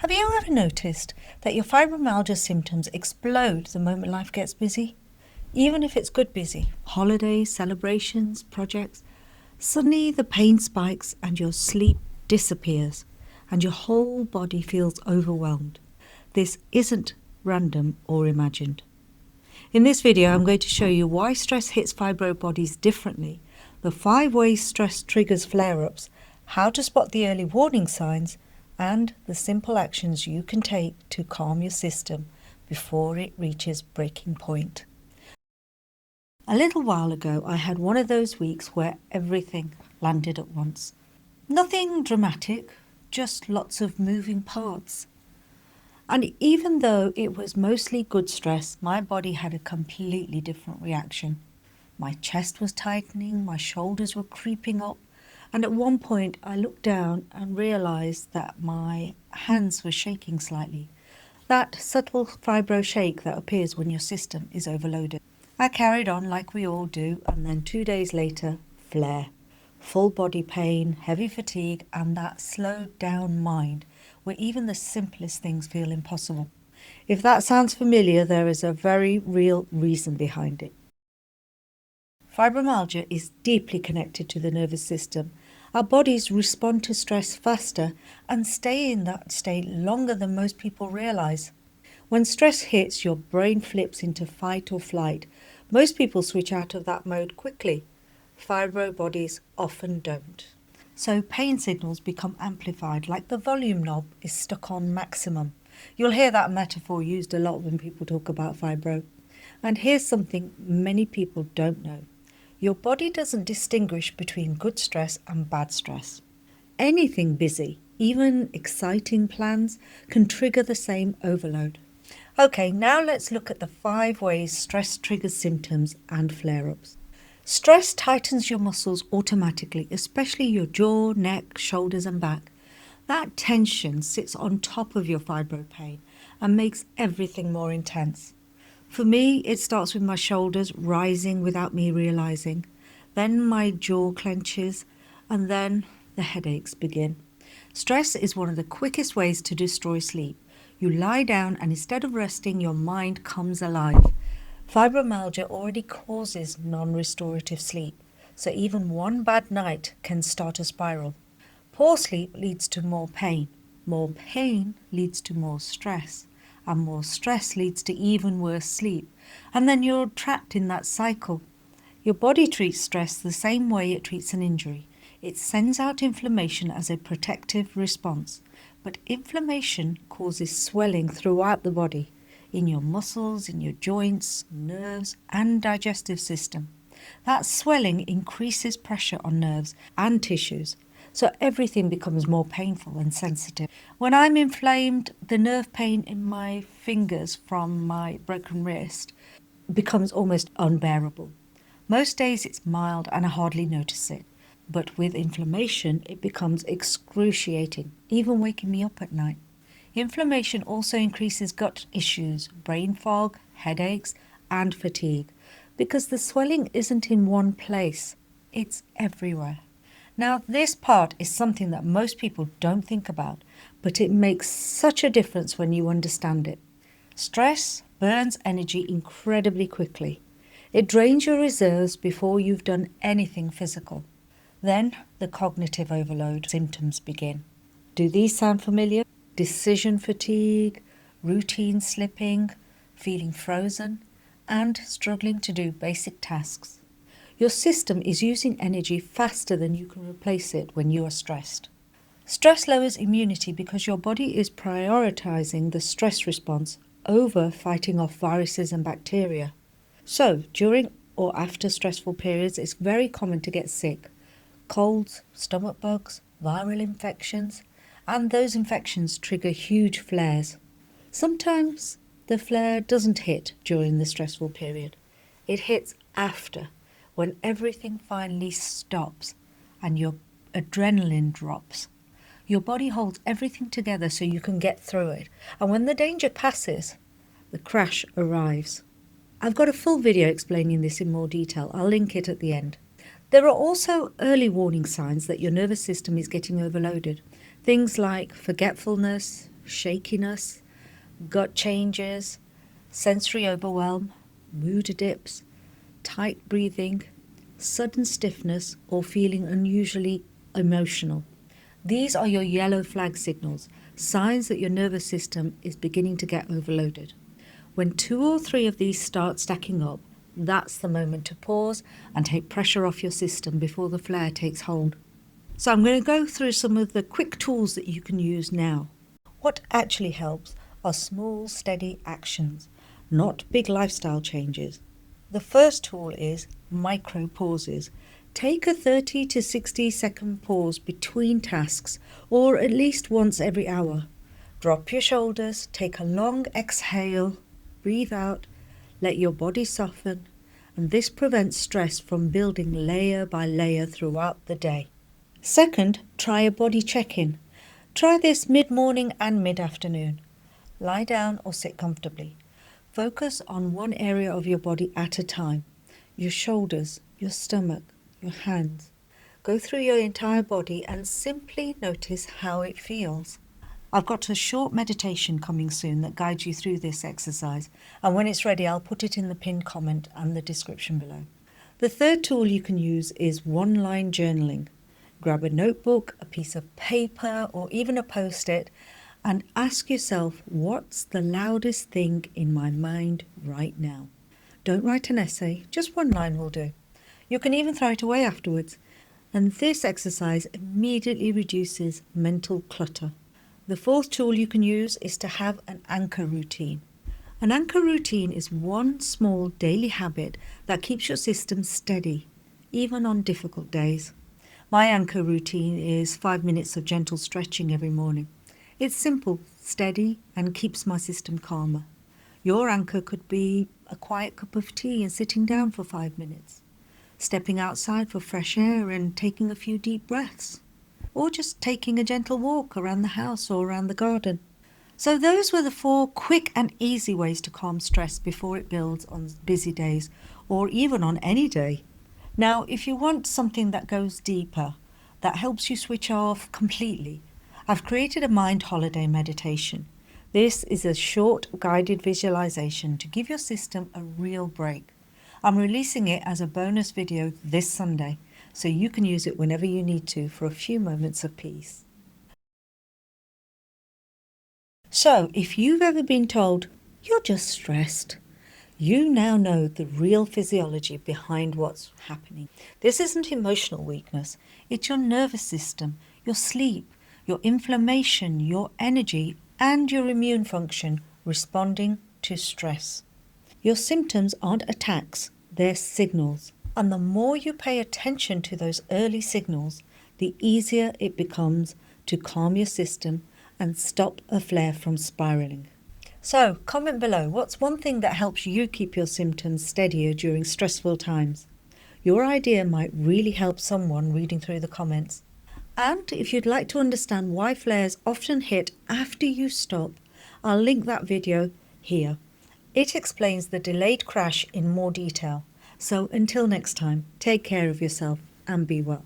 Have you ever noticed that your fibromyalgia symptoms explode the moment life gets busy? Even if it's good busy, holidays, celebrations, projects, suddenly the pain spikes and your sleep disappears and your whole body feels overwhelmed. This isn't random or imagined. In this video, I'm going to show you why stress hits fibro bodies differently, the 5 ways stress triggers flare-ups, how to spot the early warning signs, and the simple actions you can take to calm your system before it reaches breaking point. A little while ago, I had one of those weeks where everything landed at once. Nothing dramatic, just lots of moving parts. And even though it was mostly good stress, my body had a completely different reaction. My chest was tightening, my shoulders were creeping up, and at one point I looked down and realised that my hands were shaking slightly. That subtle fibro shake that appears when your system is overloaded. I carried on like we all do, and then 2 days later, flare. Full body pain, heavy fatigue, and that slowed down mind, where even the simplest things feel impossible. If that sounds familiar, there is a very real reason behind it. Fibromyalgia is deeply connected to the nervous system. Our bodies respond to stress faster and stay in that state longer than most people realize. When stress hits, your brain flips into fight or flight. Most people switch out of that mode quickly. Fibro bodies often don't. So pain signals become amplified, like the volume knob is stuck on maximum. You'll hear that metaphor used a lot when people talk about fibro. And here's something many people don't know. Your body doesn't distinguish between good stress and bad stress. Anything busy, even exciting plans, can trigger the same overload. Okay, now let's look at the 5 ways stress triggers symptoms and flare-ups. Stress tightens your muscles automatically, especially your jaw, neck, shoulders and back. That tension sits on top of your fibro pain and makes everything more intense. For me, it starts with my shoulders rising without me realising. Then my jaw clenches, and then the headaches begin. Stress is one of the quickest ways to destroy sleep. You lie down and instead of resting, your mind comes alive. Fibromyalgia already causes non-restorative sleep, so even one bad night can start a spiral. Poor sleep leads to more pain leads to more stress, and more stress leads to even worse sleep, and then you're trapped in that cycle. Your body treats stress the same way it treats an injury. It sends out inflammation as a protective response, but inflammation causes swelling throughout the body, in your muscles, in your joints, nerves, and digestive system. That swelling increases pressure on nerves and tissues, so everything becomes more painful and sensitive. When I'm inflamed, the nerve pain in my fingers from my broken wrist becomes almost unbearable. Most days it's mild and I hardly notice it, but with inflammation it becomes excruciating, even waking me up at night. Inflammation also increases gut issues, brain fog, headaches, and fatigue, because the swelling isn't in one place, it's everywhere. Now, this part is something that most people don't think about, but it makes such a difference when you understand it. Stress burns energy incredibly quickly. It drains your reserves before you've done anything physical. Then the cognitive overload symptoms begin. Do these sound familiar? Decision fatigue, routine slipping, feeling frozen, and struggling to do basic tasks. Your system is using energy faster than you can replace it when you are stressed. Stress lowers immunity because your body is prioritizing the stress response over fighting off viruses and bacteria. So, during or after stressful periods, it's very common to get sick. Colds, stomach bugs, viral infections, and those infections trigger huge flares. Sometimes the flare doesn't hit during the stressful period. It hits after, when everything finally stops and your adrenaline drops. Your body holds everything together so you can get through it. And when the danger passes, the crash arrives. I've got a full video explaining this in more detail. I'll link it at the end. There are also early warning signs that your nervous system is getting overloaded. Things like forgetfulness, shakiness, gut changes, sensory overwhelm, mood dips, tight breathing, sudden stiffness, or feeling unusually emotional. These are your yellow flag signals, signs that your nervous system is beginning to get overloaded. When 2 or 3 of these start stacking up, that's the moment to pause and take pressure off your system before the flare takes hold. So I'm going to go through some of the quick tools that you can use now. What actually helps are small, steady actions, not big lifestyle changes. The first tool is micro pauses. Take a 30 to 60-second pause between tasks, or at least once every hour. Drop your shoulders, take a long exhale, breathe out, let your body soften, and this prevents stress from building layer by layer throughout the day. Second, try a body check-in. Try this mid-morning and mid-afternoon. Lie down or sit comfortably. Focus on one area of your body at a time. Your shoulders, your stomach, your hands. Go through your entire body and simply notice how it feels. I've got a short meditation coming soon that guides you through this exercise, and when it's ready I'll put it in the pinned comment and the description below. The third tool you can use is one-line journaling. Grab a notebook, a piece of paper, or even a post-it, and ask yourself, what's the loudest thing in my mind right now? Don't write an essay, just one line will do. You can even throw it away afterwards. And this exercise immediately reduces mental clutter. The fourth tool you can use is to have an anchor routine. An anchor routine is one small daily habit that keeps your system steady, even on difficult days. My anchor routine is 5 minutes of gentle stretching every morning. It's simple, steady, and keeps my system calmer. Your anchor could be a quiet cup of tea and sitting down for 5 minutes, stepping outside for fresh air and taking a few deep breaths, or just taking a gentle walk around the house or around the garden. So those were the 4 quick and easy ways to calm stress before it builds on busy days or even on any day. Now, if you want something that goes deeper, that helps you switch off completely, I've created a mind holiday meditation. This is a short guided visualization to give your system a real break. I'm releasing it as a bonus video this Sunday, so you can use it whenever you need to for a few moments of peace. So, if you've ever been told, you're just stressed, you now know the real physiology behind what's happening. This isn't emotional weakness, it's your nervous system, your sleep, your inflammation, your energy, and your immune function responding to stress. Your symptoms aren't attacks, they're signals. And the more you pay attention to those early signals, the easier it becomes to calm your system and stop a flare from spiraling. So, comment below, what's one thing that helps you keep your symptoms steadier during stressful times? Your idea might really help someone reading through the comments. And if you'd like to understand why flares often hit after you stop, I'll link that video here. It explains the delayed crash in more detail. So until next time, take care of yourself and be well.